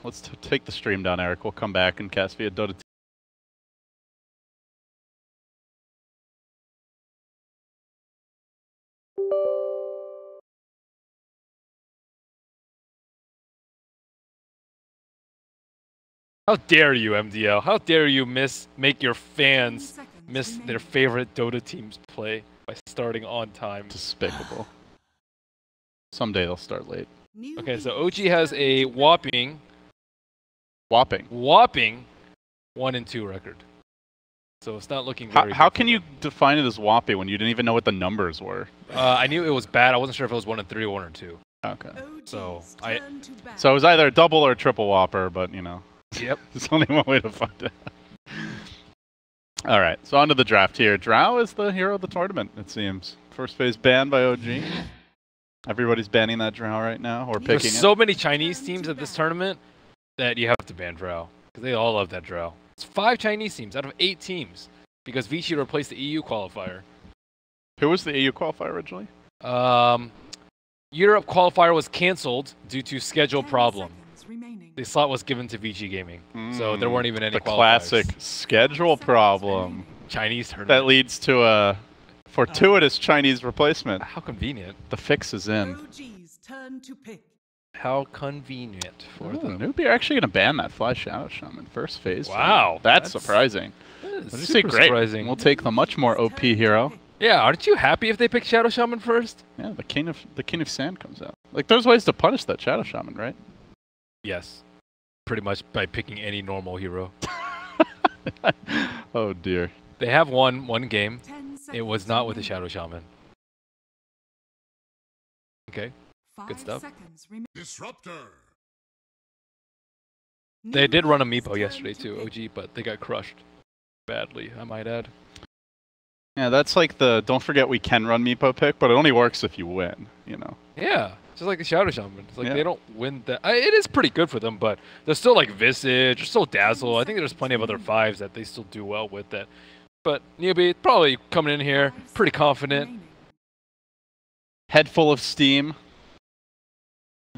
Let's take the stream down, Eric. We'll come back and cast via Dota. How dare you, MDL? How dare you make your fans miss their favorite Dota teams play by starting on time? Despicable. Someday they'll start late. Okay, so OG has a whopping 1-2 record. So it's not looking very How good can you define it as whopping when you didn't even know what the numbers were? I knew it was bad. I wasn't sure if it was 1-3 or 1-2. Okay. So So it was either a double or a triple whopper, but you know. Yep. There's only one way to find it. All right, so on to the draft here. Drow is the hero of the tournament, it seems. First phase banned by OG. Everybody's banning that Drow right now, or picking There's it. so many Chinese teams at this tournament that you have to ban Drow. Because they all love that Drow. It's 5 Chinese teams out of 8 teams. Because Vici replaced the EU qualifier. Who was the EU qualifier originally? Europe qualifier was cancelled due to schedule problem. The slot was given to VG Gaming, so there weren't even any qualifiers. Classic schedule problem. Chinese tournament. That leads to a fortuitous Chinese replacement. How convenient. The fix is in. How convenient for them. Newbee are actually going to ban that Fly Shadow Shaman first phase. Wow. That's surprising. That Did you say great? Surprising. We'll take the much more OP hero. Yeah, aren't you happy if they pick Shadow Shaman first? Yeah, the King of Sand comes out. Like, there's ways to punish that Shadow Shaman, right? Yes. Pretty much by picking any normal hero. Oh dear. They have won one game. It was not with the Shadow Shaman. Okay. Good stuff. Disruptor. They did run a Meepo yesterday too, OG, but they got crushed badly, I might add. Yeah, that's like the don't forget we can run Meepo pick, but it only works if you win, you know. Yeah, just like the Shadow Shaman. It's like they don't win that. It is pretty good for them, but they're still like Visage, they're still Dazzle. I think there's plenty of other 5s that they still do well with that. But Newbee probably coming in here, pretty confident. Head full of steam.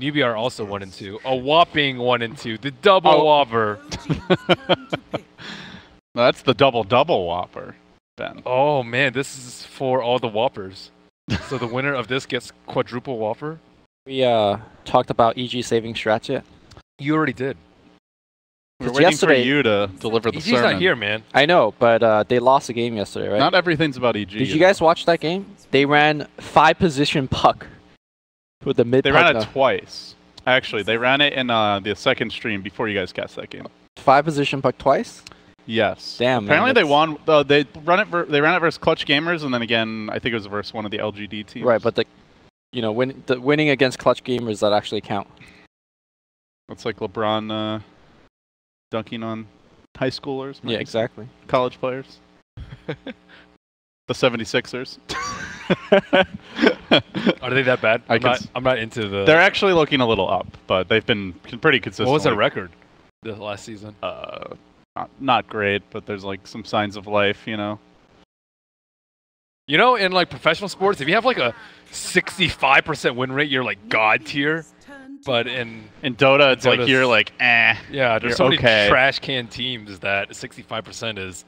Newbee are also 1-2. A whopping 1-2. The double whopper. That's the double whopper, Ben. Oh man, this is for all the whoppers. So the winner of this gets quadruple whopper? We talked about EG saving strats yet? You already did. We're waiting for you to deliver the EG's sermon. not here, man. I know, but they lost the game yesterday, right? Not everything's about EG. Did you guys watch that game? They ran 5-position puck with the mid. They ran it twice. Actually, they ran it in the second stream before you guys cast that game. 5-position puck twice? Yes. Damn. Apparently man, they won. They ran it versus Clutch Gamers, and then again, I think it was versus one of the LGD teams. Right, but the winning against Clutch Gamers that actually count. It's like LeBron dunking on high schoolers. Yeah, exactly. College players. The 76ers. Are they that bad? I'm not into the... They're actually looking a little up, but they've been pretty consistent. What was their record this last season? Not great, but there's like some signs of life, you know. You know, in like professional sports, if you have like a 65% win rate, you're like god tier. But in Dota, it's like you're like, eh. Yeah, there's so many trash can teams that 65% is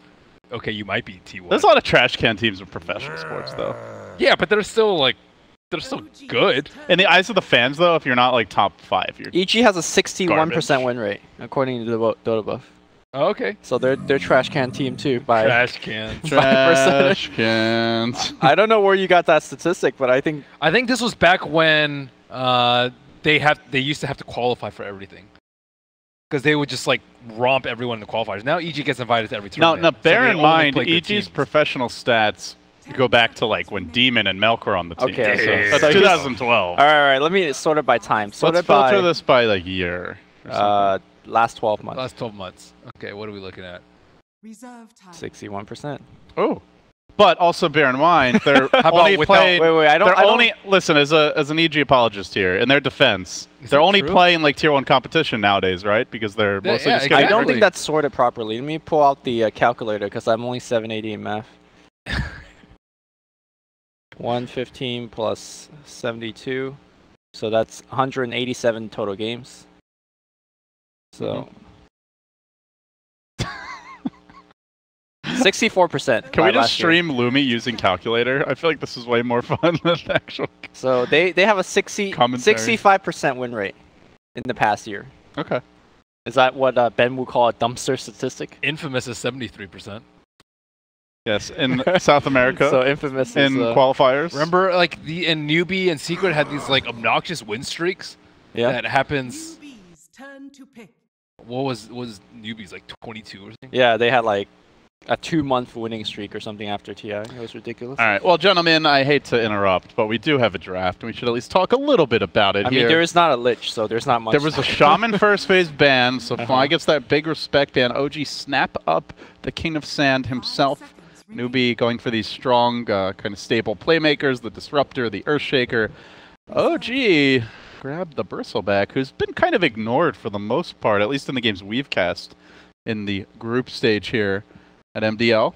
okay. You might be T1. There's a lot of trash can teams in professional sports, though. Yeah, but they're still good. In the eyes of the fans, though, if you're not like top 5, you're EG has a 61% win rate according to the Dota buff. Oh, okay. So they're trash can team too by trash cans. Trash cans. I don't know where you got that statistic, but I think this was back when they used to have to qualify for everything. Because they would just like romp everyone in the qualifiers. Now EG gets invited to every tournament. Now bear in mind, EG's professional stats go back to like when Demon and Melk were on the team. Okay. So that's 2012. All right. Let me sort it by time. Let's filter this by like year. Last 12 months. Last 12 months. Okay, what are we looking at? Reserve time. 61%. Oh. But also bear in mind, they're only playing... Wait, listen, as an EG apologist here, in their defense, they're only playing like Tier 1 competition nowadays, right? Because they're mostly just getting... I don't think that's sorted properly. Let me pull out the calculator, because I'm only 780 in math. 115 plus 72. So that's 187 total games. So 64%. Can we just last year. stream Lumi using calculator? I feel like this is way more fun than the actual. So they have a 65% win rate in the past year. Okay. Is that what Ben would call a dumpster statistic? Infamous is 73%. Yes, in South America. So Infamous in is, qualifiers. Remember, like in Newbee and Secret had these like obnoxious win streaks. Yeah. That happens. Newbee's turn to pick. What was Newbee's like 22 or something? Yeah, they had like a 2-month winning streak or something after TI. It was ridiculous. All right. Well, gentlemen, I hate to interrupt, but we do have a draft, and we should at least talk a little bit about it I here. mean, there is not a Lich, so there's not much. There was a Shaman first phase ban, so Fly gets that big respect ban. OG snap up the King of Sand himself. Newbee going for these strong, kind of stable playmakers, the Disruptor, the Earthshaker. OG grabbed the Bristleback, who's been kind of ignored for the most part, at least in the games we've cast in the group stage here at MDL.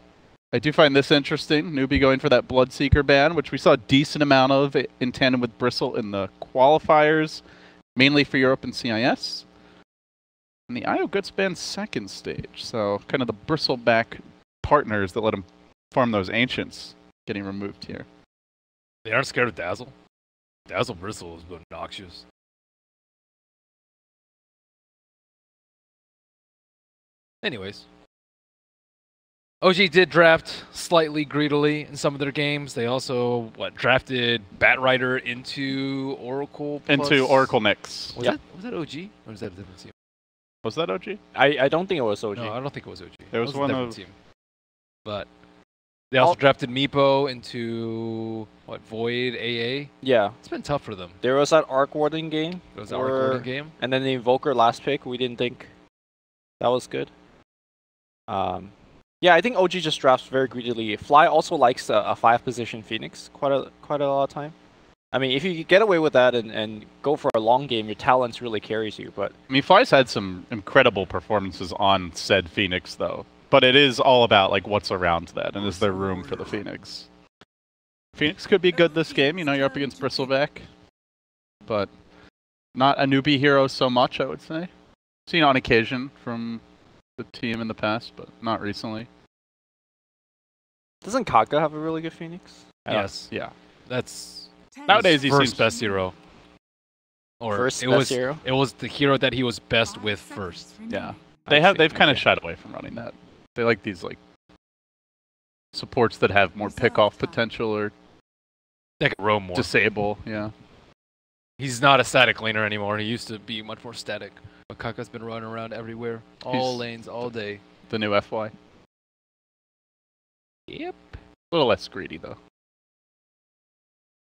I do find this interesting. Newbee going for that Bloodseeker ban, which we saw a decent amount of in tandem with Bristle in the qualifiers, mainly for Europe and CIS. And the IO Guts ban second stage, so kind of the Bristleback partners that let him farm those Ancients getting removed here. They aren't scared of Dazzle. Dazzle Bristle is obnoxious. Anyways. OG did draft slightly greedily in some of their games. They also, drafted Batrider into Oracle plus? Into Oracle mix. Was that OG? Or was that a different team? Was that OG? I don't think it was OG. No, I don't think it was OG. It was a one different of... team. But they also drafted Meepo into, Void AA? Yeah. It's been tough for them. There was that Arc Warden game. There was that Arc Warden game. And then the Invoker last pick, we didn't think that was good. Yeah, I think OG just drafts very greedily. Fly also likes a 5-position Phoenix quite a lot of time. I mean, if you get away with that and go for a long game, your talents really carries you. But I mean, Fly's had some incredible performances on said Phoenix, though. But it is all about like what's around that, and is there room for the Phoenix? Phoenix could be good this game. You know, you're up against Bristleback, but not a Newbee hero so much, I would say. Seen on occasion from the team in the past, but not recently. Doesn't Kaka have a really good Phoenix? Yes. Yeah. That's Nowadays he first seems best hero. Or First it best was hero? It was the hero that he was best with first. Yeah. I They've see. kind of shied away from running that. They like these like supports that have more pick-off potential or That can roam more. disable. Yeah. He's not a static laner anymore. He used to be much more static. But Kaka's been running around everywhere. All He's- lanes, all day. The new FY. Yep. A little less greedy though.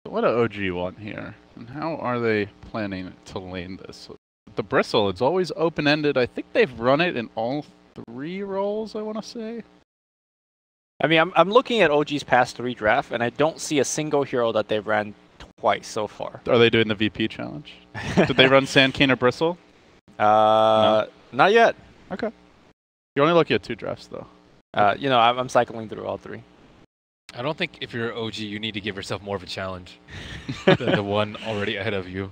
So what do OG want here? And how are they planning to lane this? The Bristle, it's always open-ended. I think they've run it in all 3 roles, I want to say. I mean, I'm looking at OG's past 3 draft, and I don't see a single hero that they've ran twice so far. Are they doing the VP challenge? Did they run Sand King or Bristle? Not yet. Okay. You're only looking at 2 drafts though. You know, I'm cycling through all 3. I don't think if you're OG, you need to give yourself more of a challenge than the one already ahead of you.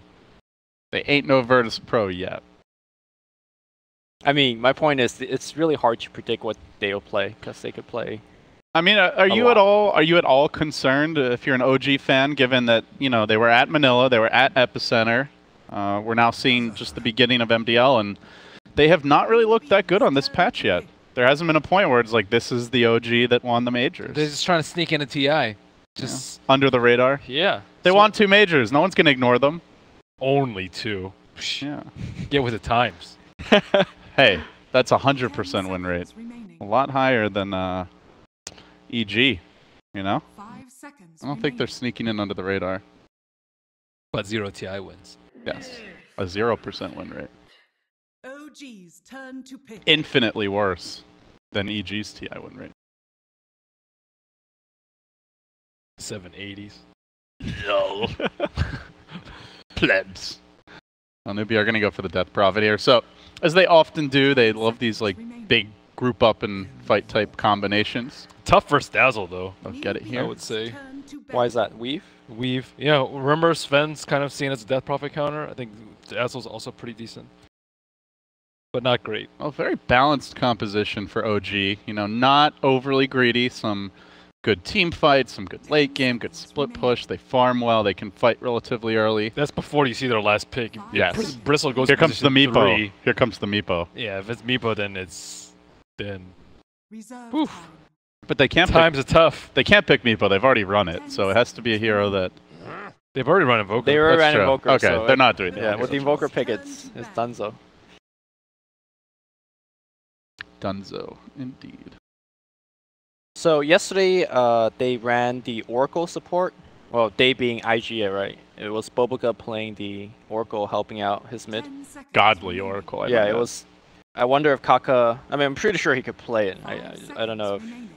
They ain't no Virtus Pro yet. I mean, my point is, it's really hard to predict what they'll play because they could play. I mean, are you at all concerned if you're an OG fan, given that they were at Manila, they were at Epicenter, we're now seeing just the beginning of MDL, and they have not really looked that good on this patch yet. There hasn't been a point where it's like this is the OG that won the majors. They're just trying to sneak into TI. Just under the radar. yeah. They won 2 majors. No one's gonna ignore them. Only 2. Yeah. Get with the times. Hey, that's 100% win rate. A lot higher than EG. You know. 5 seconds I don't think they're sneaking in under the radar. But 0 TI wins. Yes. A 0% win rate. OG's turn to pick. Infinitely worse than EG's TI win rate. 780s. No. Plebs. Well, Newbee are going to go for the Death Prophet here. So, as they often do, they love these like big group up and fight type combinations. Tough versus Dazzle, though. They'll get it here. I would say. Why is that? Weave? Weave. Yeah, remember Sven's kind of seen as a Death Prophet counter? I think Dazzle's also pretty decent. but not great. Well, very balanced composition for OG. You know, not overly greedy. Some good team fights, some good late game, good split push. They farm well. They can fight relatively early. That's before you see their last pick. Yes. Bristle goes. Here comes the position Meepo. 3. Here comes the Meepo. Yeah, if it's Meepo, then it's Reserve Oof. time. But they can't. times are tough. They can't pick Meepo. They've already run it, so it has to be a hero that. They've already run Invoker. They were That's an true. Invoker. Okay, so they're not doing that. Yeah, with the Invoker pick, it's Dunzo. Dunzo, indeed. So yesterday, they ran the Oracle support. Well, they being IGA, right? It was Bobuka playing the Oracle, helping out his mid. 10 seconds Godly remaining. Oracle. I Yeah, know it that. was. I wonder if Kaka. I mean, I'm pretty sure he could play it. 5 I don't know if. seconds remaining.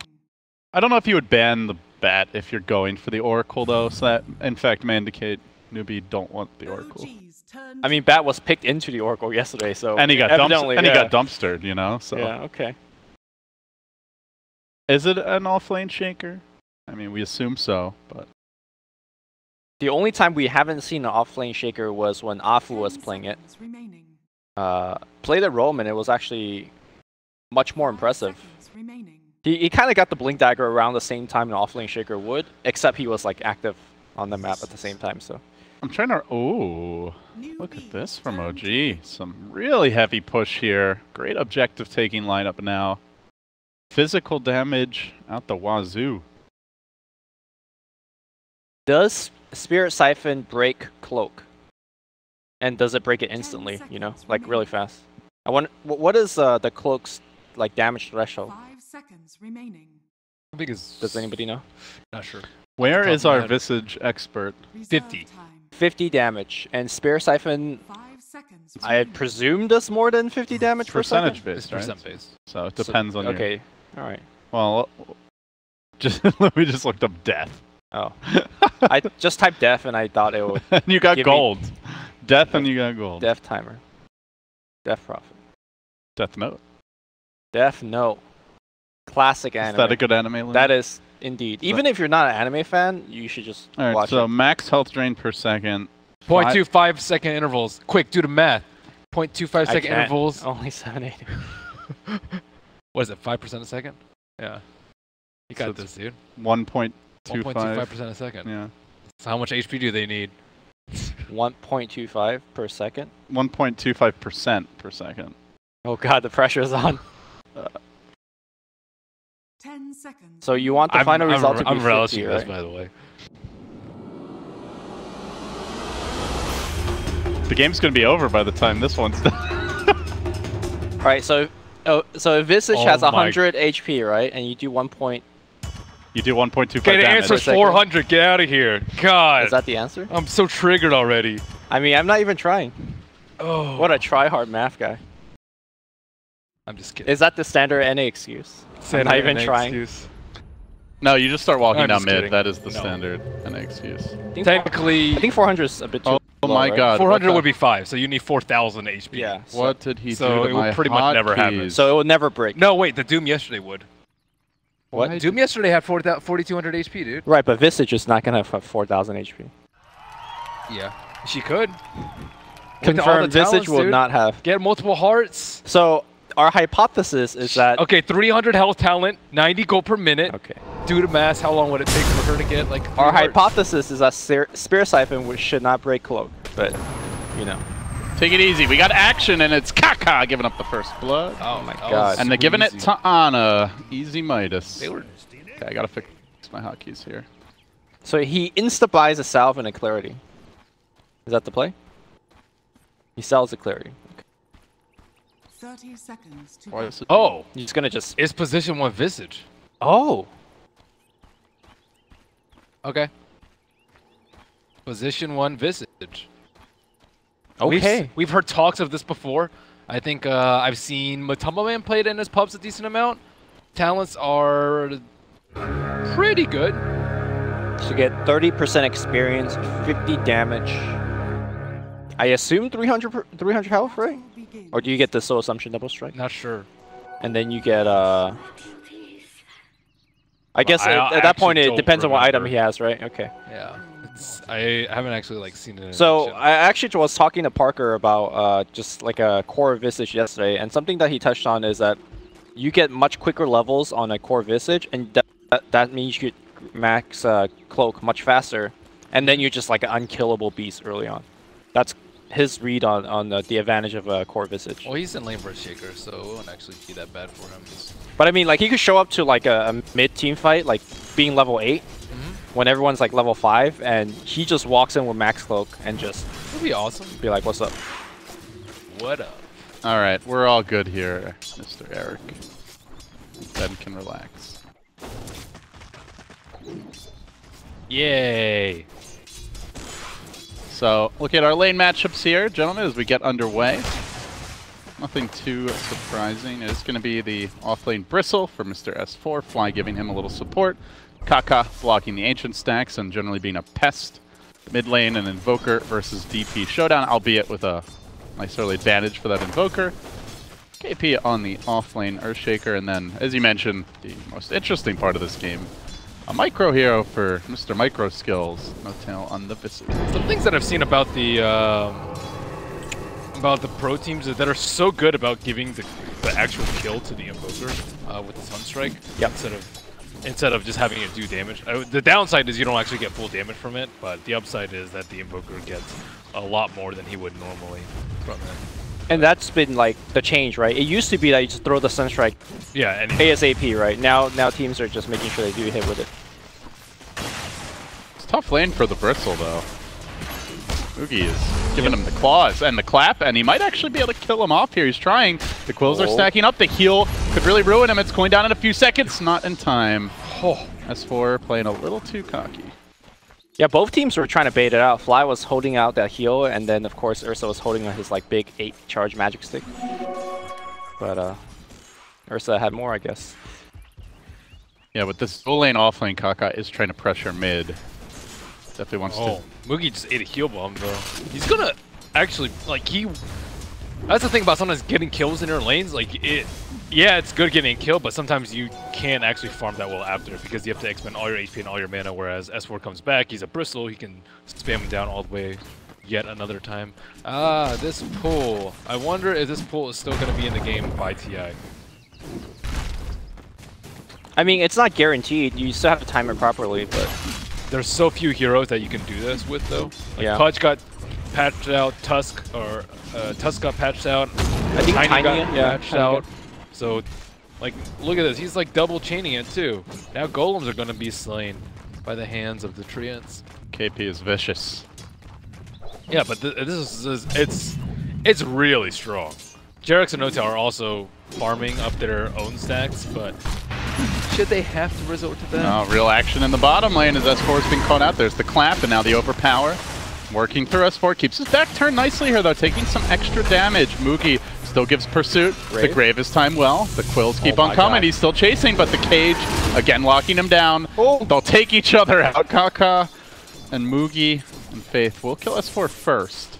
I don't know if you would ban the bat if you're going for the Oracle, though. So that, in fact, may indicate Newbee don't want the Oracle. OG's turn I mean, Bat was picked into the Oracle yesterday, so And he got evidently, he yeah. got dumpstered, you know. So Yeah. Okay. is it an off-lane shaker? I mean, we assume so, but The only time we haven't seen an off-lane shaker was when Afu was 10 playing it. seconds remaining. Played at Rome, and it was actually much more 5 impressive. seconds remaining. He kind of got the Blink Dagger around the same time an off-lane shaker would, except he was like active on the map at the same time. So I'm trying to. Oh, look Newbee at this from turn OG. to pick. Some really heavy push here. Great objective taking lineup now. Physical damage out the wazoo. does Spirit Siphon break Cloak? And does it break it instantly? You know, seconds like really remaining. fast. I wonder what is the Cloak's like damage threshold? 5 seconds remaining. How big is? Does anybody know? Not sure. Where top is of my our head. Visage expert? Reserve 50. time. 50 damage, and Spirit Siphon 5 seconds I remaining. presume does more than 50 damage per second. Percentage based, It's right? percent based. So it So- depends on your. Okay, all right. Well, just we just looked up death. Oh, I just typed death and I thought it would And you got Give me- gold. Death and you got gold. death timer, death prophet, Death Note. death note, classic Is anime. that a good anime? Limit? That is indeed. Even if you're not an anime fan, you should just All right, watch so it. max health drain per second. 0.25 second intervals. Quick, do the math. 0.25 I second can't. intervals. Only 780. What is it? 5% a second? Yeah. You got So this, dude. 1.25. 1.25% a second. Yeah. So how much HP do they need? 1.25 per second. 1.25% per second. Oh god, the pressure's on. 10 seconds. So you want the final result to be I'm 50, relishing this, right? by the way. The game's gonna be over by the time this one's done. All right, so so if Visage Oh has my- 100 HP, right, and you do 1 point, You do 1.25 Okay, the damage. answer's second. 400. Get out of here. God. is that the answer? I'm so triggered already. I mean, I'm not even trying. Oh. What a try-hard math guy. I'm just kidding. Is that the standard NA excuse? I'm not even trying. Excuse. No, you just start walking I'm down just mid. kidding. That is the No. standard and excuse. Technically, I think 400 is a bit too Oh low, my right? god. 400 what would the- be 5, so you need 4,000 HP. Yeah. What did he So do to it would my pretty much never happen. hotkeys? So it will never break. No, wait, the Doom yesterday would. What? Why Doom yesterday had 4,200 HP, dude. Right, but Visage is not gonna have 4,000 HP. Yeah. She could. With all the Confirmed, Visage talents, will dude. not have. Get multiple hearts. So our hypothesis is that. Okay, 300 health talent, 90 gold per minute. Okay. Do the math. How long would it take for her to get like? Our 3 hearts? hypothesis is that Spirit Siphon should not break Cloak, but you know. Take it easy. We got action, and it's Kaka giving up the first blood. Oh my that God. was And they're giving it easy. to Ana. Easy Midas. They were. Okay, I gotta fix my hotkeys here. So he insta-buys a salve and a clarity. Is that the play? He sells a clarity. Okay. 30 seconds to Why go. is it? Oh, He's gonna just. it's position 1 Visage. Oh. Okay. Position 1 Visage. Okay. We've heard talks of this before. I think I've seen Matumba Man played in his pubs a decent amount. Talents are pretty good. So you get 30% experience, 50 damage. I assume 300 health, right? Begin. Or do you get the Soul Assumption double strike? Not sure. And then you get I guess I at that point actually it don't depends on what item remember. he has, right? Okay. Yeah. I haven't actually like seen it. So I actually was talking to Parker about just like a core Visage yesterday, and something that he touched on is that you get much quicker levels on a core Visage, and that means you get max cloak much faster, and then you're just like an unkillable beast early on. That's his read on the advantage of a core Visage. Well, he's in lane versus Shaker, so it won't actually be that bad for him. But I mean, like he could show up to like a mid team fight, like being level 8. When everyone's like level 5, and he just walks in with max cloak and just That'd be awesome. Be like, what's up? What up? All right, we're all good here, Mr. Eric. Ben can relax. Yay! So, look at our lane matchups here, gentlemen, as we get underway. Nothing too surprising. It's going to be the off-lane Bristle for Mr. S4, Fly giving him a little support. Kaka blocking the ancient stacks and generally being a pest. Mid lane and Invoker versus DP showdown, albeit with a nice early advantage for that Invoker. KP on the off-lane Earthshaker, and then, as you mentioned, the most interesting part of this game, a micro hero for Mr. Micro Skills. No tail on the Visage. Some things that I've seen about the pro teams that are so good about giving the actual kill to the Invoker with the Sunstrike. Yep. Instead of just having it do damage. The downside is you don't actually get full damage from it, but the upside is that the Invoker gets a lot more than he would normally from it. And that's been like the change, right? It used to be that you just throw the Sunstrike ASAP, right? Now teams are just making sure they do hit with it. It's a tough lane for the Bristle, though. Oogie is giving him the claws and the clap, and he might actually be able to kill him off here. He's trying. The quills are stacking up. The heal could really ruin him. It's going down in a few seconds. Not in time. Oh, S4 playing a little too cocky. Yeah, both teams were trying to bait it out. Fly was holding out that heal, and then of course Ursa was holding his like big 8-charge magic stick. But Ursa had more, I guess. Yeah, with this full lane off lane, Kaka is trying to pressure mid. Definitely wants to. Mugi just ate a heal bomb though. He's gonna actually that's the thing about sometimes getting kills in your lanes. Like yeah, it's good getting a kill, but sometimes you can't actually farm that well after because you have to expend all your HP and all your mana. Whereas S4 comes back, he's a Bristle, he can spam him down all the way yet another time. This pull. I wonder if this pull is still gonna be in the game by TI. I mean, it's not guaranteed. You still have to time it properly, but there's so few heroes that you can do this with, though. Like yeah. Pudge got patched out, Tusk got patched out, I think Tiny got patched out. So, like, look at this. He's like double chaining it too. Now golems are going to be slain by the hands of the Treants. KP is vicious. Yeah, but it's really strong. Jarex and Nota are also farming up their own stacks, but should they have to resort to that? Real action in the bottom lane as S4 has been caught out. There's the clap and now the overpower. Working through S4, keeps his back turned nicely here though, taking some extra damage. Mugi still gives pursuit. Grave? The Grave is timed well. The Quills keep on coming. God. He's still chasing, but the Cage, again locking him down. Oh. They'll take each other out. Kaka and Mugi and Faith will kill S4 first.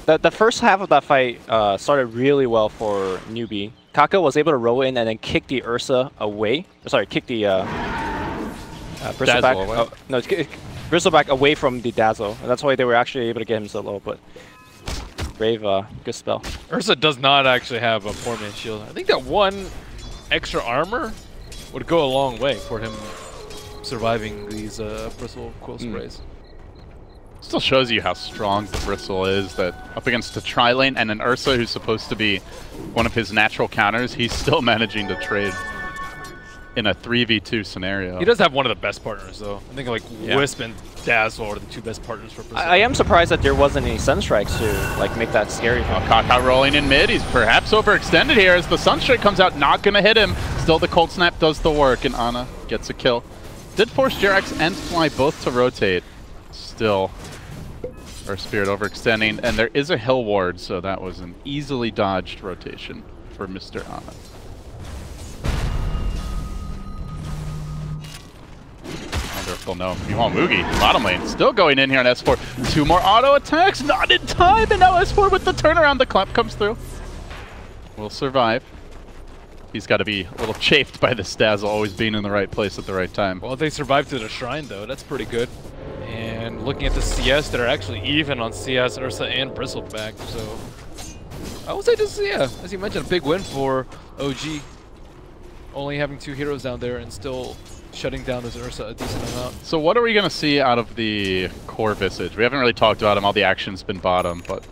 The first half of that fight started really well for Newbee. Kaka was able to roll in and then kick the Ursa away. Sorry, kick the Bristle back. No, Bristle back away from the Dazzle. And that's why they were actually able to get him so low. But Brave, good spell. Ursa does not actually have a poor man's shield. I think that one extra armor would go a long way for him surviving these Bristle Quill sprays. Still shows you how strong the Bristle is, that up against a tri-lane and an Ursa who's supposed to be one of his natural counters, he's still managing to trade in a 3v2 scenario. He does have one of the best partners, though. I think like Wisp and Dazzle are the two best partners for Bristle. I am surprised that there wasn't any Sunstrikes to like make that scary. Kaka rolling in mid. He's perhaps overextended here as the Sunstrike comes out, not going to hit him. Still, the Cold Snap does the work, and Ana gets a kill. Did force Jarex and Fly both to rotate. Still, Earth Spirit overextending, and there is a Hill Ward, so that was an easily dodged rotation for Mr. Ana. I wonder if they'll know. Meanwhile, Mugi, bottom lane, still going in here on S4. 2 more auto attacks, not in time, and now S4 with the turnaround. The clap comes through. Will survive. He's got to be a little chafed by this Dazzle always being in the right place at the right time. Well, they survived to the shrine, though. That's pretty good. And looking at the CS, they're actually even on CS, Ursa, and Bristleback. So I would say this is, yeah, as you mentioned, a big win for OG. Only having 2 heroes down there and still shutting down this Ursa a decent amount. So what are we going to see out of the core Visage? We haven't really talked about him. All the action's been bottom, but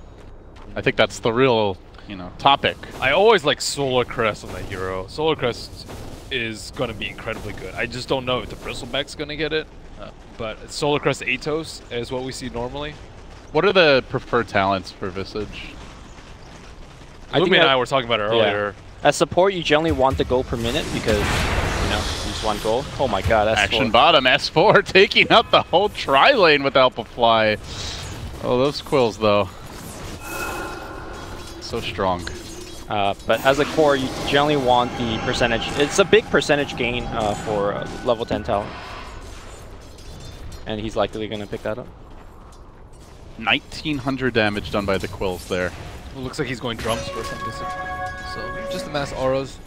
I think that's the real, you know, topic. I always like Solar Crest on that hero. Solar Crest is going to be incredibly good. I just don't know if the Bristleback's going to get it, but Solar Crest Atos is what we see normally. What are the preferred talents for Visage? Newbee and I were talking about it earlier. Yeah. As support, you generally want the goal per minute because, you know, just 1 goal. Oh my god, S4. Action bottom, S4 taking out the whole tri-lane with Help of Fly. Oh, those quills, though. So strong. But as a core, you generally want the percentage. It's a big percentage gain for level 10 talent. And he's likely going to pick that up. 1900 damage done by the quills there. It looks like he's going drums for some distance. So just the mass auras.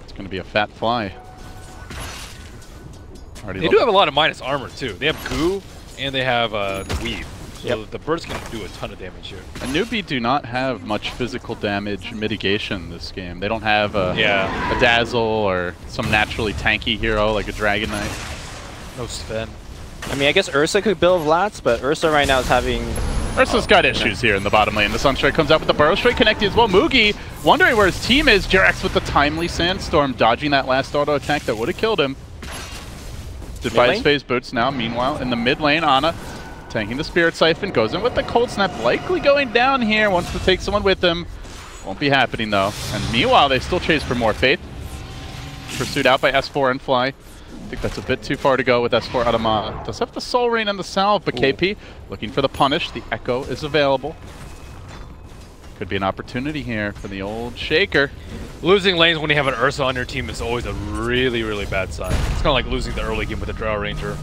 It's going to be a fat fly. They do have a lot of minus armor too. They have goo and they have the weave. So the birds can do a ton of damage here. And Newbee do not have much physical damage mitigation this game. They don't have a Dazzle or some naturally tanky hero like a Dragon Knight. No Sven. I mean, I guess Ursa could build Vlats, but Ursa right now is having... Ursa's got issues here in the bottom lane. The Sunstrike comes out with the Burrow Strike connected as well. Moogie wondering where his team is. Jerax with the timely Sandstorm, dodging that last auto attack that would have killed him. Defies phase boots now. Meanwhile, in the mid lane, Ana tanking the Spirit Siphon, goes in with the Cold Snap, likely going down here, wants to take someone with him. Won't be happening though. And meanwhile, they still chase for more Faith. Pursued out by S4 and Fly. I think that's a bit too far to go with S4 Adama. Does have the Soul Rain and the Salve, but KP looking for the punish. The Echo is available. Could be an opportunity here for the old Shaker. Losing lanes when you have an Ursa on your team is always a really, really bad sign. It's kind of like losing the early game with a Drow Ranger.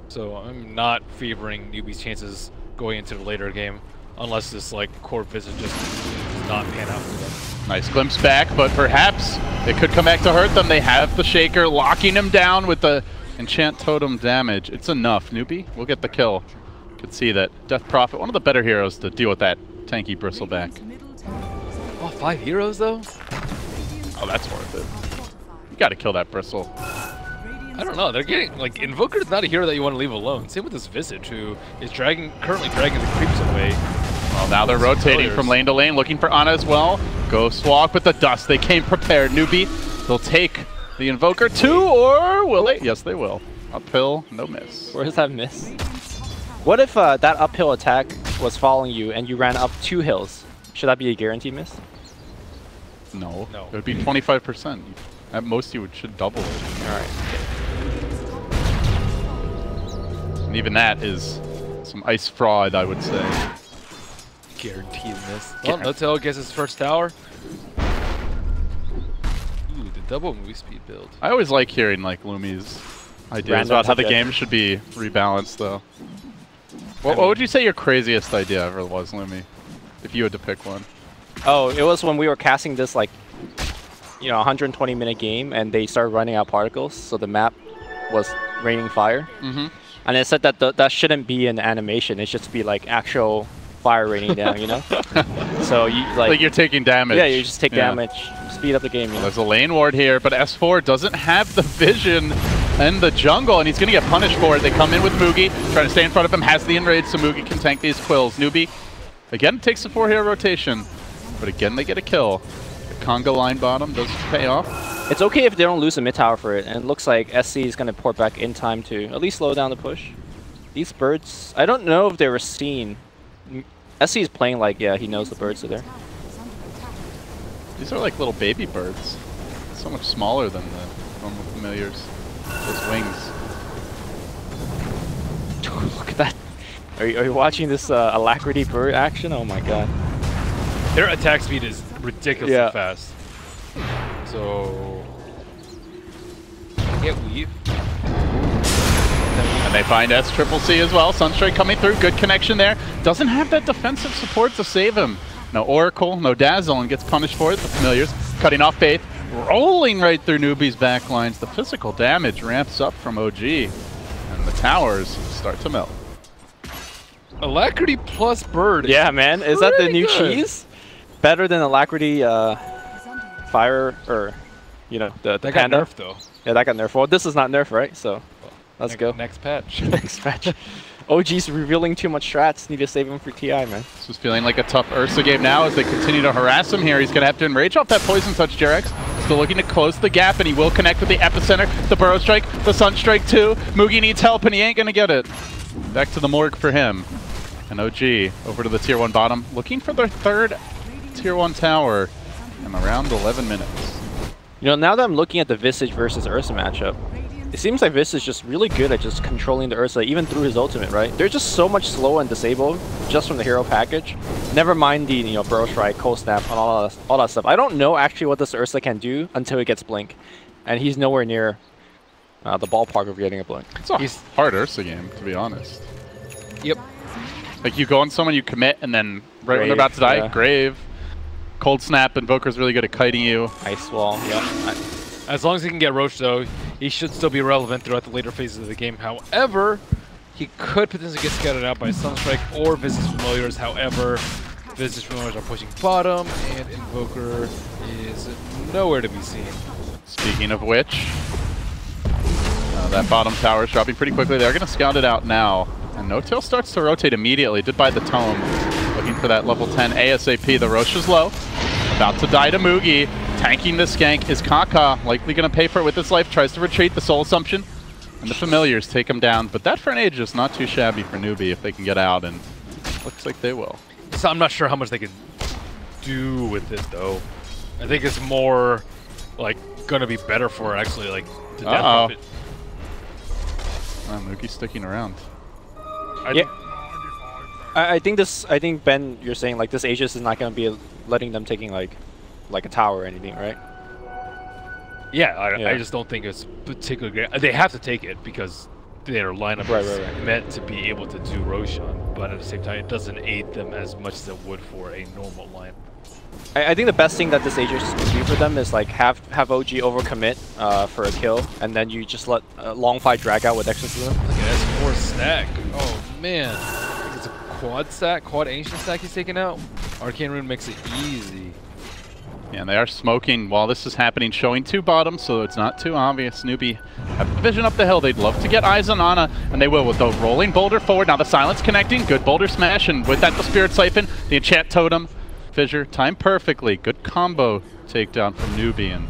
So I'm not favoring Newbee's chances going into the later game, unless this like core visit just does not pan out for them. Nice glimpse back, but perhaps it could come back to hurt them. They have the Shaker locking him down with the Enchant Totem damage. It's enough. Newbee will get the kill. Could see that. Death Prophet, one of the better heroes to deal with that tanky Bristleback. Oh, 5 heroes though? Oh, that's worth it. You gotta kill that Bristle. I don't know. They're getting like Invoker is not a hero that you want to leave alone. Same with this Visage, who is currently dragging the creeps away. Well, now they're rotating from lane to lane, looking for Ana as well. Ghost Walk with the dust. They came prepared. Newbee, they'll take the Invoker too, or will they? Yes, they will. Uphill, no miss. Where does that miss? What if that uphill attack was following you and you ran up 2 hills? Should that be a guaranteed miss? No. It would be 25%. At most, you should double it. All right. And even that is some ice fraud, I would say. Guaranteed miss. Well, Notel gets his first tower. Ooh, the double move speed build. I always like hearing like Lumi's ideas about how the game should be rebalanced, though. What would you say your craziest idea ever was, Lumi? If you had to pick one. Oh, it was when we were casting this like, you know, 120-minute game, and they started running out particles, so the map was raining fire. And it said that that shouldn't be an animation; it should just be like actual fire raining down, you know. So you like you're taking damage. Yeah, you just take damage, speed up the game. You know? There's a lane ward here, but S4 doesn't have the vision in the jungle, and he's going to get punished for it. They come in with Moogie, trying to stay in front of him, has the enrage, so Moogie can tank these quills. Newbee, again, takes the 4-hero rotation, but again, they get a kill. The Conga line bottom does pay off. It's okay if they don't lose a mid tower for it, and it looks like SC is going to port back in time to at least slow down the push. These birds, I don't know if they were seen. SC is playing like, yeah, he knows the birds are there. These are like little baby birds. So much smaller than the normal familiars. Those wings. Look at that. Are you watching this Alacrity bird action? Oh my god. Their attack speed is ridiculously fast. So get weave. And they find SCCC as well. Sunstrike coming through. Good connection there. Doesn't have that defensive support to save him. No Oracle, no Dazzle, and gets punished for it. The familiars cutting off Faith. rolling right through Newbee's backlines. The physical damage ramps up from OG, and the towers start to melt. Alacrity plus bird. Yeah, man. Is that the new good. cheese? Better than Alacrity fire, or, you know, the That got panda? nerfed though. Yeah, that got nerfed. Well, this is not nerfed, right? So, let's go. Next patch. Next match. OG's revealing too much strats. Need to save him for TI, man. This is feeling like a tough Ursa game now as they continue to harass him here. He's going to have to enrage off that Poison Touch, Jarex. Still looking to close the gap, and he will connect with the Epicenter, the Burrow Strike, the Sunstrike too. Mugi needs help, and he ain't going to get it. Back to the morgue for him. And OG over to the Tier 1 bottom, looking for their third Tier 1 tower in around 11 minutes. You know, now that I'm looking at the Visage versus Ursa matchup, it seems like Visage is just really good at just controlling the Ursa, even through his ultimate, right? They're just so much slow and disabled just from the hero package. Never mind the, you know, Burrow Strike, Cold Snap, and all that stuff. I don't know actually what this Ursa can do until he gets Blink. And he's nowhere near the ballpark of getting a Blink. It's a hard Ursa game, to be honest. Yep. Like, you go on someone, you commit, and then right when they're about to die, yeah. Grave. Cold Snap, Invoker's really good at kiting you. Ice Wall, yeah. As long as he can get Roach though, he should still be relevant throughout the later phases of the game. However, he could potentially get scattered out by Sunstrike or Visage Familiars. However, Visage Familiars are pushing bottom, and Invoker is nowhere to be seen. Speaking of which, that bottom tower is dropping pretty quickly. They're going to scout it out now. And No-Tail starts to rotate immediately. Did buy the Tome. Looking for that level 10 ASAP. The Roche is low. About to die to Mugi. Tanking the Skank is Kaka. Likely going to pay for it with his life. Tries to retreat the Soul Assumption. And the Familiars take him down. But that for an age is not too shabby for Newbee if they can get out. And looks like they will. So I'm not sure how much they can do with it though. I think it's more like going to be better for actually like the death of it. Mugi's sticking around. I think Ben, you're saying like this Aegis is not going to be letting them taking like a tower or anything, right? Yeah, I just don't think it's particularly great. They have to take it because their lineup is meant to be able to do Roshan, but at the same time, it doesn't aid them as much as it would for a normal line. I think the best thing that this Aegis can do for them is like have OG overcommit for a kill, and then you just let long fight drag out with Exorcism. Look at S4 stack. Oh man, I think it's a quad stack, quad ancient stack he's taking out. Arcane Rune makes it easy. Yeah, and they are smoking while this is happening, showing two bottoms, so it's not too obvious. Newbee have vision up the hill. They'd love to get eyes on Ana, and they will with the rolling boulder forward. Now the silence connecting, good boulder smash, and with that the Spirit Siphon, the enchant totem, fissure, timed perfectly. Good combo takedown from Newbee, and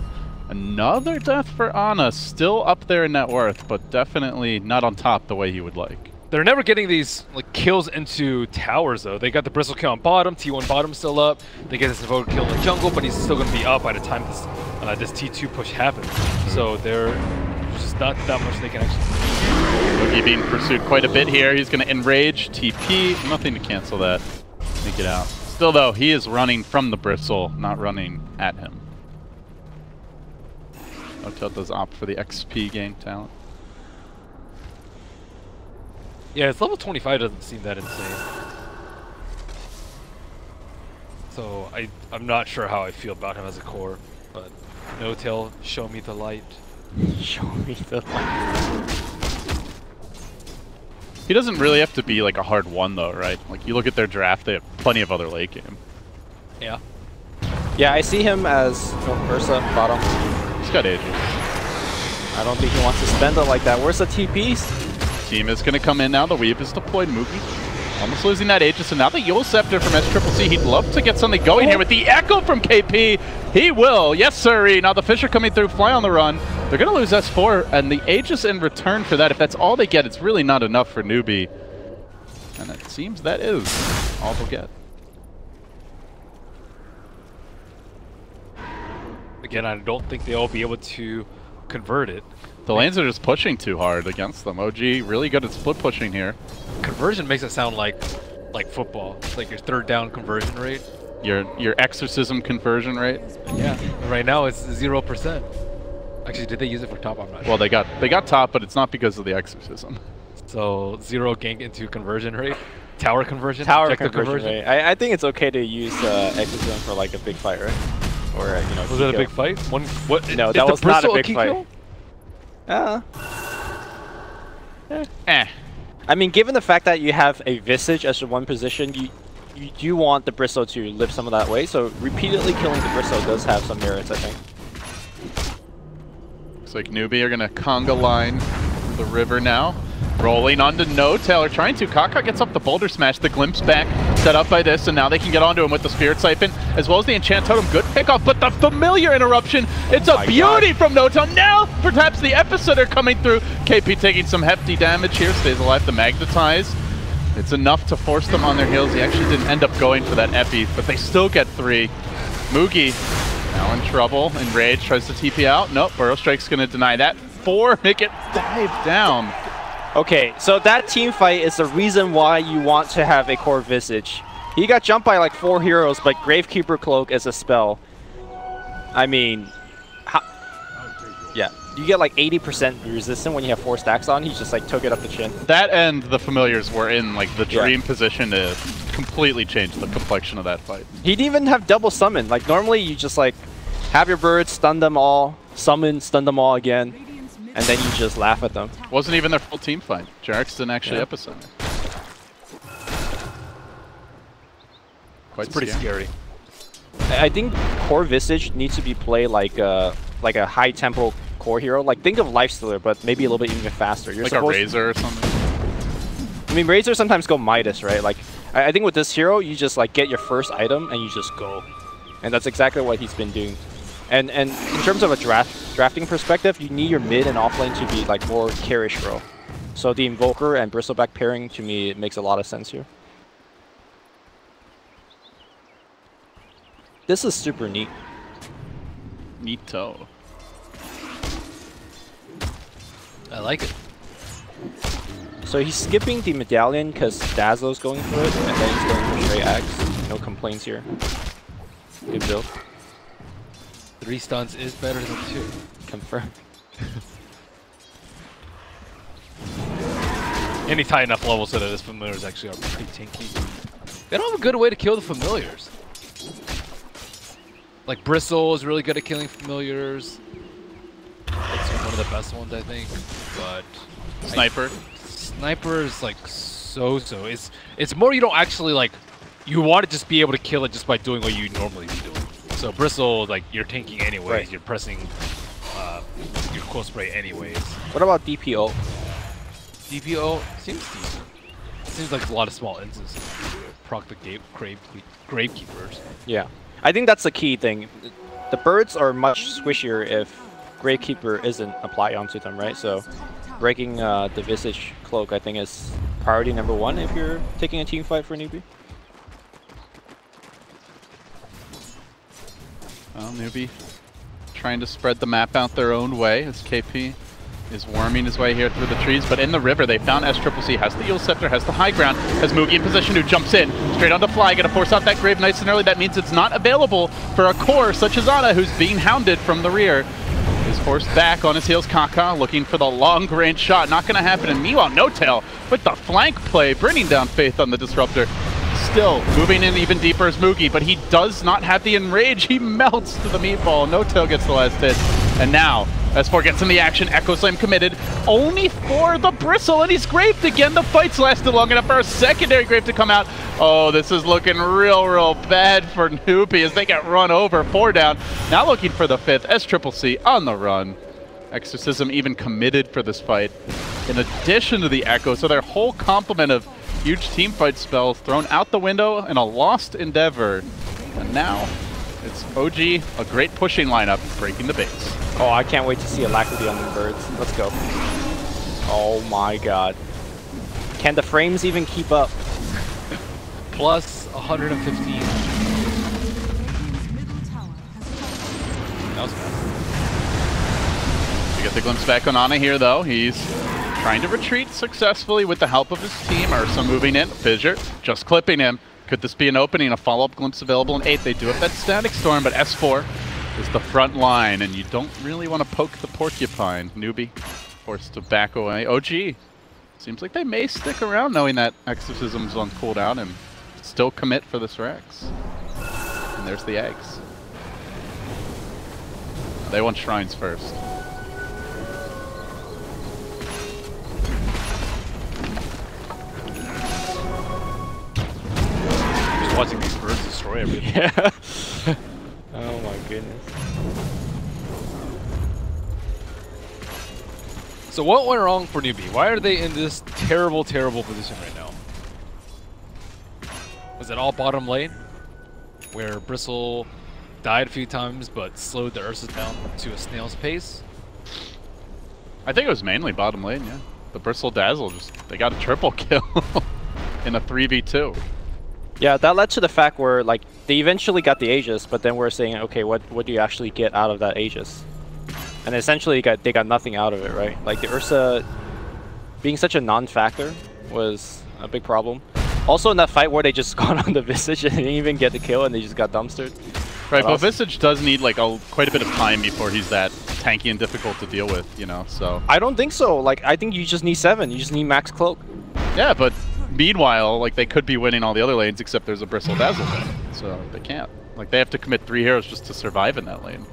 another death for Ana. Still up there in net worth, but definitely not on top the way he would like. They're never getting these like kills into towers though. They got the Bristle kill on bottom, T1 bottom still up. They get this Invoker kill in the jungle, but he's still going to be up by the time this T2 push happens. So there's just not that much they can actually do. Mugi being pursued quite a bit here. He's going to enrage, TP, nothing to cancel that. Make it out. Still though, he is running from the Bristle, not running at him. No-Tail does opt for the XP gain talent. Yeah, it's level 25 doesn't seem that insane. So I'm not sure how I feel about him as a core, but No-Tail, show me the light. Show me the light. He doesn't really have to be like a hard one though, right? Like you look at their draft, they have plenty of other late game. Yeah. Yeah, I see him as Ursa bottom. He's got Aegis. I don't think he wants to spend it like that. Where's the TPs? Team is going to come in now. The Weave is deployed. Mugi almost losing that Aegis, and now the Yule Scepter from SCCC. He'd love to get something going here with the Echo from KP. He will. Yes, sirree. Now the Fissure coming through. Fly on the run. They're going to lose S4, and the Aegis in return for that. If that's all they get, it's really not enough for Newbee. And it seems that is all they'll get. Again, I don't think they'll be able to convert it. The lanes are just pushing too hard against them. OG really good at split pushing here. Conversion makes it sound like football. It's like your third down conversion rate. Your exorcism conversion rate. Yeah. Right now it's 0%. Actually, did they use it for top? I'm not sure. Well, they got top, but it's not because of the exorcism. So 0 gank into conversion rate, tower conversion, Tower objective conversion rate. I think it's okay to use exorcism for like a big fight, right? or you know. Was it a big fight? What? No, that was not a big fight. I mean, given the fact that you have a Visage as one position, you do want the Bristle to live some of that way. So repeatedly killing the Bristle does have some merits, I think. Looks like Newbee are gonna conga line the river now. Rolling onto No Taylor, trying to. Kaka gets up the Boulder Smash, the Glimpse back, set up by this, and now they can get onto him with the Spirit Siphon, as well as the Enchant Totem. Good pickoff, but the Familiar Interruption, it's a beauty from No Tail. Now, perhaps the Epicenter coming through. KP taking some hefty damage here, stays alive, the Magnetize. It's enough to force them on their heels. He actually didn't end up going for that Epi, but they still get 3. Mugi now in trouble. Enrage tries to TP out. Nope, Burrow Strike's gonna deny that. 4, make it dive down. Okay, so that team fight is the reason why you want to have a core Visage. He got jumped by like 4 heroes, but Gravekeeper Cloak is a spell. I mean, yeah, you get like 80% resistant when you have 4 stacks on. He just like took it up the chin. That and the Familiars were in like the dream position to completely change the complexion of that fight. He didn't even have double summon. Like normally you just like have your birds, stun them all, summon, stun them all again. And then you just laugh at them. Wasn't even their full team fight. Jarex didn't actually Epicenter. Quite pretty scary. I think core Visage needs to be played like a high tempo core hero. Like think of Lifestealer, but maybe a little bit even faster. You're like a Razor or something. I mean, Razor sometimes go Midas, right? Like I think with this hero, you just like get your first item and you just go, and that's exactly what he's been doing. And in terms of a drafting perspective, you need your mid and off lane to be like more carriage row. So the Invoker and Bristleback pairing to me makes a lot of sense here. This is super neat. Neato. I like it. So he's skipping the medallion because Dazzlo's going for it, and then he's going for straight axe. No complaints here. Good build. 3 stuns is better than 2. Confirmed. Any high enough levels so that his Familiars actually are pretty tanky. They don't have a good way to kill the Familiars. Like Bristle is really good at killing Familiars. It's one of the best ones, I think. But Sniper. Sniper is like so-so. It's more you don't actually like. You want to just be able to kill it just by doing what you normally be doing. So Bristle, like you're tanking anyways, right. You're pressing your Cold Spray anyways. What about DPO? DPO seems decent. Seems like a lot of small instances. Proc the Gravekeepers. Yeah, I think that's the key thing. The birds are much squishier if Gravekeeper isn't applied onto them, right? So breaking the Visage Cloak, I think, is priority number 1 if you're taking a team fight for Newbee. Well, Newbee trying to spread the map out their own way as KP is worming his way here through the trees. But in the river, they found SCCC, has the Yule Scepter, has the high ground, has Mugi in position, who jumps in straight onto Fly, gonna force out that Grave nice and early. That means it's not available for a core such as Ana, who's being hounded from the rear. Is forced back on his heels. Kaka looking for the long range shot, not gonna happen. And meanwhile, No Tail with the flank play, bringing down Faith on the Disruptor. Still moving in even deeper as Mugi, but he does not have the Enrage. He melts to the meatball. No Tail gets the last hit. And now, S4 gets in the action. Echo Slam committed. Only for the Bristle, and he's Graved again. The fight's lasted long enough for a secondary Grave to come out. Oh, this is looking real bad for Newbee as they get run over. 4 down. Now looking for the 5th. SCCC on the run. Exorcism even committed for this fight. In addition to the Echo, so their whole complement of huge team fight spells thrown out the window in a lost endeavor. And now it's OG, a great pushing lineup, breaking the base. Oh, I can't wait to see Alacrity on the birds. Let's go. Oh my god. Can the frames even keep up? Plus 115. That was fast. We get the glimpse back on Ana here, though. He's trying to retreat successfully with the help of his team. Ursa moving in. Fissure just clipping him. Could this be an opening? A follow-up glimpse available in 8. They do have that Static Storm, but S4 is the front line, and you don't really want to poke the Porcupine. Newbee forced to back away. OG seems like they may stick around knowing that Exorcism's on cooldown and still commit for this Rex. And there's the eggs. They want shrines first. Just watching these birds destroy everything. Yeah. Oh my goodness. So what went wrong for Newbee? Why are they in this terrible, terrible position right now? Was it all bottom lane? Where Bristle died a few times but slowed the Ursa down to a snail's pace? I think it was mainly bottom lane, yeah. The Bristle Dazzle they got a triple kill in a 3v2. Yeah, that led to the fact where like they eventually got the Aegis, but then we're saying, okay, what do you actually get out of that Aegis? And essentially they got nothing out of it, right? Like the Ursa being such a non-factor was a big problem. Also in that fight where they just got on the Visage and didn't even get the kill and they just got dumpstered. Right, but Visage does need like quite a bit of time before he's that tanky and difficult to deal with, you know, so. I don't think so. Like, I think you just need 7. You just need max cloak. Yeah, but meanwhile, like they could be winning all the other lanes except there's a Bristle Dazzle there, so they can't. Like they have to commit 3 heroes just to survive in that lane.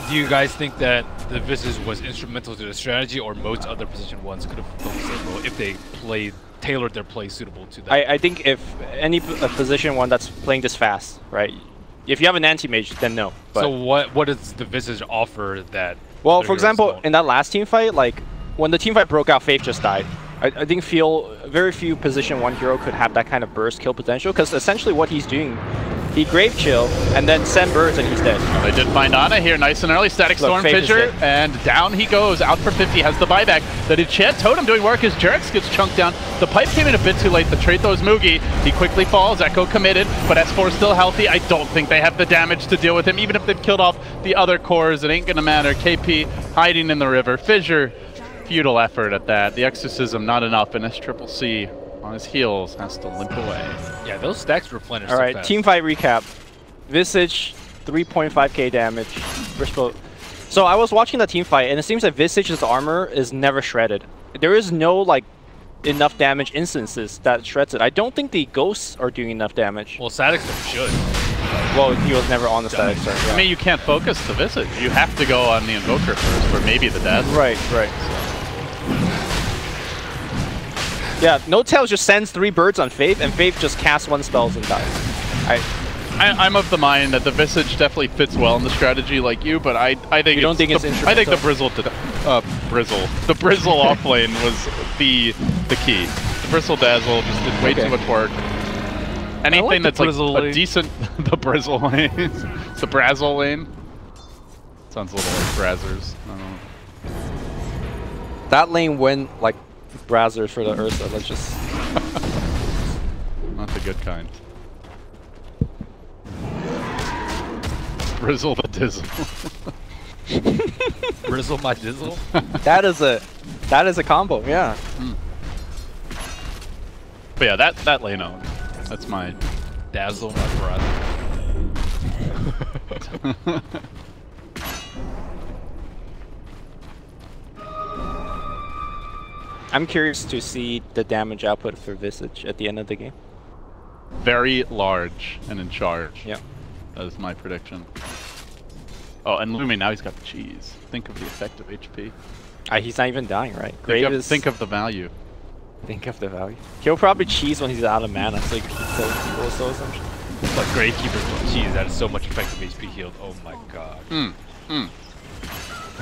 Do you guys think that the Visage was instrumental to the strategy, or most other position ones could have focused their role if they tailored their play suitable to that? I think if any position one that's playing this fast, right? If you have an anti-mage, then no. But so what does the Visage offer that? well, for example, in that last team fight, like when the team fight broke out, Faith just died. I think very few position 1 hero could have that kind of burst kill potential, because essentially what he's doing, he Grave Chill and then send birds and he's dead. Well, they did find Ana here nice and early. Static Storm Fissure, and down he goes. Out for 50, has the buyback. The Enchant Totem doing work as Jerax gets chunked down. The pipe came in a bit too late. The trade throws Mugi. He quickly falls. Echo committed, but S4 still healthy. I don't think they have the damage to deal with him. Even if they've killed off the other cores, it ain't gonna matter. KP hiding in the river. Fissure, futile effort at that. The Exorcism not enough, and SCC on his heels has to limp away. Yeah, those stacks replenish. All right, so fast. team fight recap. Visage, 3.5k damage. So I was watching the team fight, and it seems that Visage's armor is never shredded. There is no like enough damage instances that shreds it. I don't think the ghosts are doing enough damage. Well, Static Storm should. Well, he was never on the Static Storm. Yeah. I mean, you can't focus the Visage. You have to go on the Invoker first, or maybe the Dazzle. Right. Yeah, No Tails just sends 3 birds on Faith, and Faith just casts 1 spells and dies. I'm of the mind that the Visage definitely fits well in the strategy like you, but I think you don't think it's I think the Bristle off lane was the key. The Bristle Dazzle just did way too much work. Anything that's like a decent the Bristle lane, the Brazzle lane. Sounds a little like Brazzers. I don't know. That lane went like Brazzers for the Ursa. Let's just not the good kind. Brizzle the Dizzle. Brizzle my Dizzle? that is a combo, yeah. Mm. But yeah, that lane owned. That's my Dazzle my brother. I'm curious to see the damage output for Visage at the end of the game. Very large and in charge. Yeah. That is my prediction. Oh, and Lumi, now he's got the cheese. Think of the effective HP. He's not even dying, right? Think of the value. Think of the value. He'll probably cheese when he's out of mana, so he can kill people or so. But Gravekeeper's with cheese, that is so much effective HP healed. Oh my god.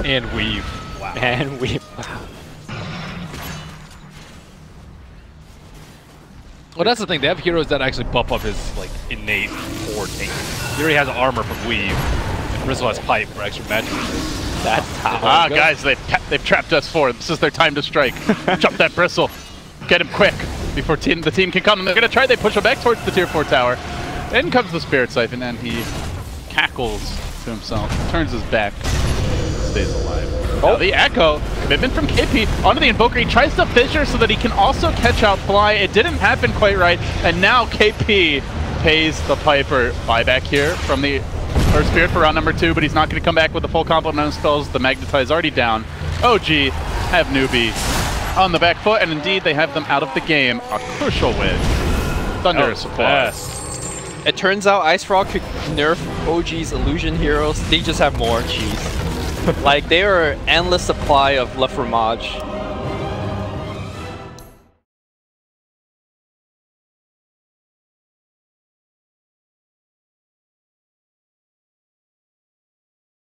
And Weave. Wow. And Weave. Wow. Well, that's the thing. They have heroes that actually buff up his like innate core tank. He already has armor from Weave, and Bristle has pipe for extra magic. That's how. Guys, they've trapped us for. This is their time to strike. Jump that Bristle. Get him quick before the team can come. And they're gonna try. They push him back towards the tier 4 tower. In comes the Spirit Siphon, and he cackles to himself, turns his back, stays alive. Oh, the Echo. Commitment from KP onto the Invoker. He tries to Fissure so that he can also catch out Fly. It didn't happen quite right, and now KP pays the Piper. Buyback here from the Earth Spirit for round number 2, but he's not going to come back with the full complement of spells. The Magnetize already down. OG have Newbee on the back foot, and indeed they have them out of the game. A crucial win. Thunderous applause. It turns out Ice Frog could nerf OG's illusion heroes. They just have more cheese. Like, they are endless supply of Le Fromage.